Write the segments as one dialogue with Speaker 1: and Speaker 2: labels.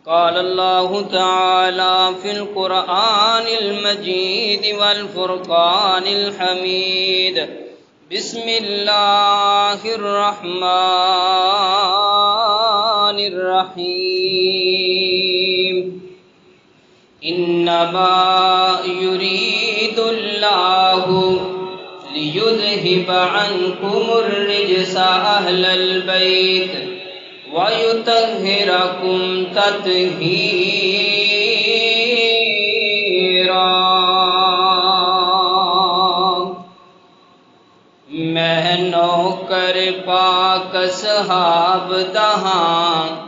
Speaker 1: قال الله تعالى في القرآن المجيد والفرقان الحميد بسم الله الرحمن الرحيم إنما يريد الله ليذهب عنكم الرجس أهل البيت وَيُطَهِّرَكُمْ تَطْهِيرًا۔ میں نوکر پاک صحاب دہاں،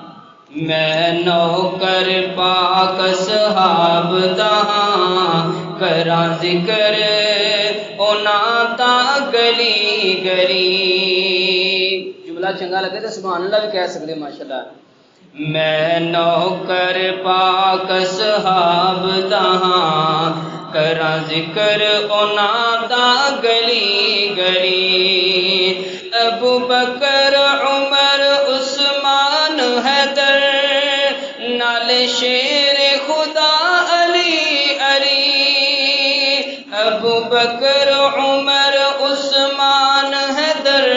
Speaker 1: میں نوکر پاک صحاب دہاں، کراں ذکر انہاں دا گلی گلی۔ جملہ چنگا لگے تو سبحان اللہ بھی کہہ سکتے ماشاءاللہ۔ میں نوکر پاک صحاب دہاں، کراں ذکر انہاں دا گلی گلی۔ ابو بکر عمر عثمان حیدر، نال شیر خدا علی علی۔ ابو بکر عمر عثمان حیدر،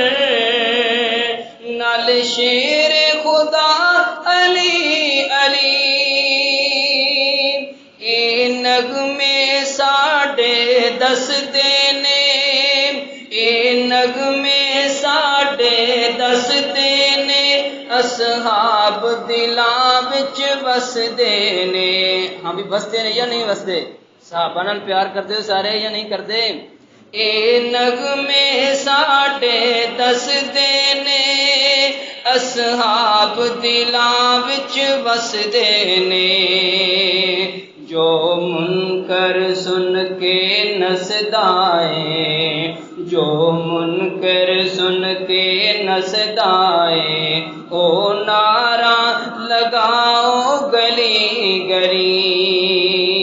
Speaker 1: نال شیر خدا علی علی۔ اے نغمے ساڈے دسدے نے، اے نغمے ساڈے دسدے نے، اصحاب دلاں وچ وسدے نے۔ ہاں بھی وسدے نے یا نہیں وسدے؟ صحابہ نال پیار کردے ہو سارے یا نہیں کردے؟ اے نغمے ساڈے دسدے نے، اصحاب دلاں وچ وسدے نے۔ جو منکر سن کے نسدا اے، جو منکر سن کے نسدا اے، او نعرہ لگاؤ گلی گلی۔